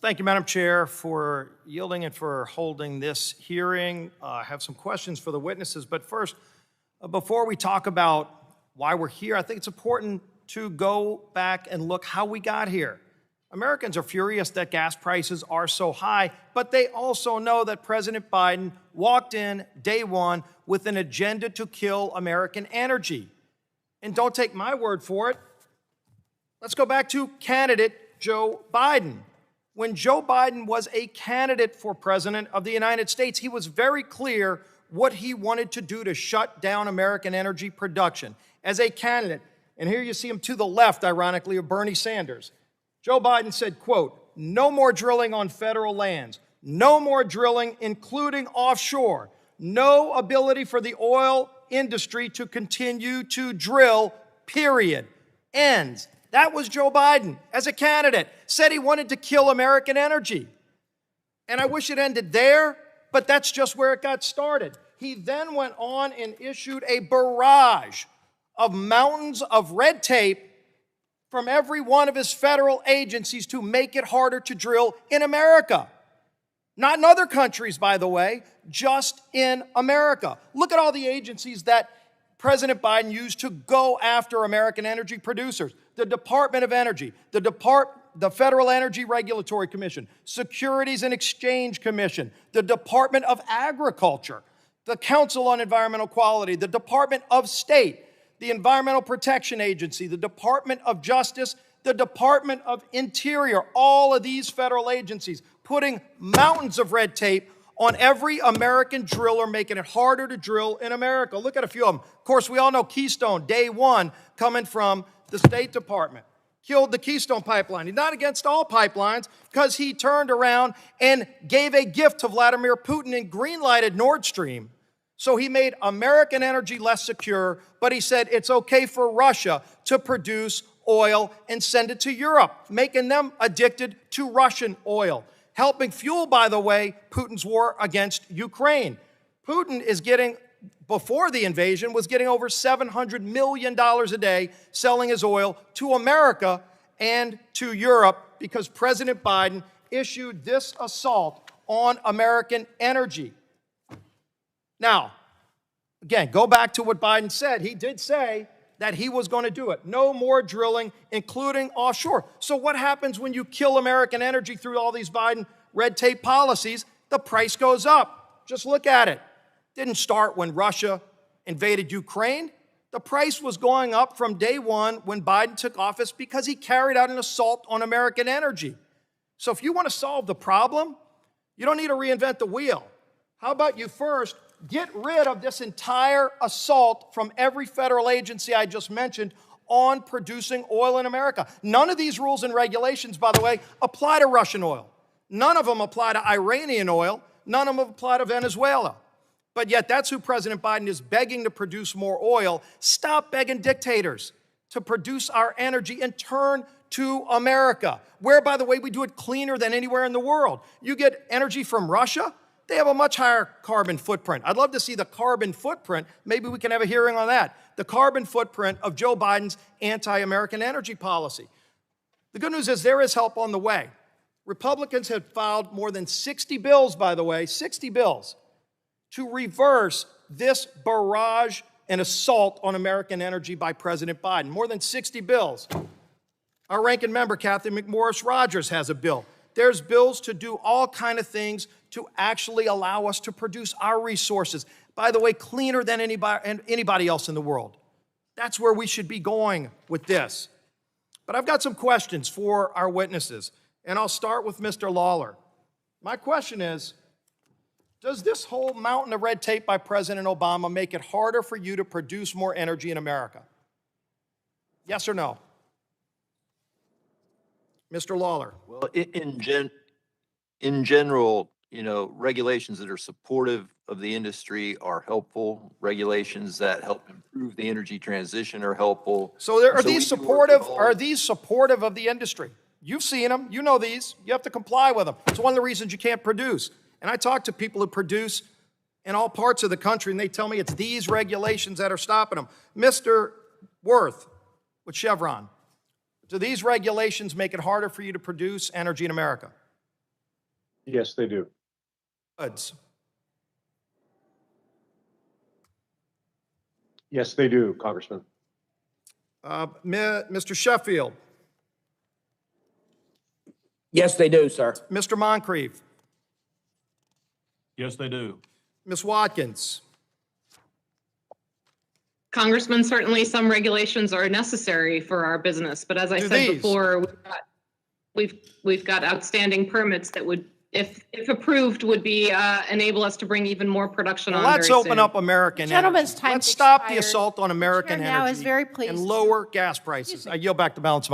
Thank you, Madam Chair, for yielding and for holding this hearing. I have some questions for the witnesses, but first, before we talk about why we're here, I think it's important to go back and look how we got here. Americans are furious that gas prices are so high, but they also know that President Biden walked in day one with an agenda to kill American energy. And don't take my word for it. Let's go back to candidate Joe Biden. When Joe Biden was a candidate for president of the United States, he was very clear what he wanted to do to shut down American energy production. As a candidate, and here you see him to the left, ironically, of Bernie Sanders, Joe Biden said, quote, "No more drilling on federal lands, no more drilling, including offshore, no ability for the oil industry to continue to drill, period. Ends." That was Joe Biden as a candidate, said he wanted to kill American energy. And I wish it ended there, but that's just where it got started. He then went on and issued a barrage of mountains of red tape from every one of his federal agencies to make it harder to drill in America. Not in other countries, by the way, just in America. Look at all the agencies that President Biden used to go after American energy producers. The Department of Energy, the Federal Energy Regulatory Commission, Securities and Exchange Commission, the Department of Agriculture, the Council on Environmental Quality, the Department of State, the Environmental Protection Agency, the Department of Justice, the Department of Interior, all of these federal agencies putting mountains of red tape on every American driller, making it harder to drill in America. Look at a few of them. Of course, we all know Keystone, day one, coming from the State Department. Killed the Keystone pipeline. He's not against all pipelines because he turned around and gave a gift to Vladimir Putin and green-lighted Nord Stream. So he made American energy less secure, but he said it's okay for Russia to produce oil and send it to Europe, making them addicted to Russian oil. Helping fuel, by the way, Putin's war against Ukraine. Putin is getting, before the invasion, was getting over $700 million a day selling his oil to America and to Europe because President Biden issued this assault on American energy. Now, again, go back to what Biden said. He did say that he was going to do it. No more drilling, including offshore. So what happens when you kill American energy through all these Biden red tape policies? The price goes up. Just look at it. Didn't start when Russia invaded Ukraine. The price was going up from day one when Biden took office because he carried out an assault on American energy. So if you want to solve the problem, you don't need to reinvent the wheel. How about you first get rid of this entire assault from every federal agency I just mentioned on producing oil in America. None of these rules and regulations, by the way, apply to Russian oil. None of them apply to Iranian oil. None of them apply to Venezuela. But yet that's who President Biden is begging to produce more oil. Stop begging dictators to produce our energy and turn to America, where, by the way, we do it cleaner than anywhere in the world. You get energy from Russia, they have a much higher carbon footprint. I'd love to see the carbon footprint. Maybe we can have a hearing on that. The carbon footprint of Joe Biden's anti-American energy policy. The good news is there is help on the way. Republicans have filed more than 60 bills, by the way, 60 bills, to reverse this barrage and assault on American energy by President Biden. More than 60 bills. Our ranking member, Kathy McMorris Rodgers, has a bill. There's bills to do all kinds of things to actually allow us to produce our resources, by the way, cleaner than anybody else in the world. That's where we should be going with this. But I've got some questions for our witnesses, and I'll start with Mr. Lawler. My question is, does this whole mountain of red tape by President Obama make it harder for you to produce more energy in America? Yes or no? Mr. Lawler. Well, in general, regulations that are supportive of the industry are helpful. Regulations that help improve the energy transition are helpful. So are these supportive of the industry? You've seen them. You know these. You have to comply with them. It's one of the reasons you can't produce. And I talk to people who produce in all parts of the country, and they tell me it's these regulations that are stopping them. Mr. Worth with Chevron, do these regulations make it harder for you to produce energy in America? Yes, they do. Goods. Yes, they do, Congressman. Mr. Sheffield, Yes, they do, sir. Mr. Moncrief, Yes, they do. Ms. Watkins. Congressman, certainly some regulations are necessary for our business, but as I Do said these. before, we've got outstanding permits that would, if approved, would be enable us to bring even more production on Let's very open soon. up American Gentleman's energy. time's Let's stop the expired. assault on American Chair now is energy very and pleased to- lower gas prices. I yield back the balance of my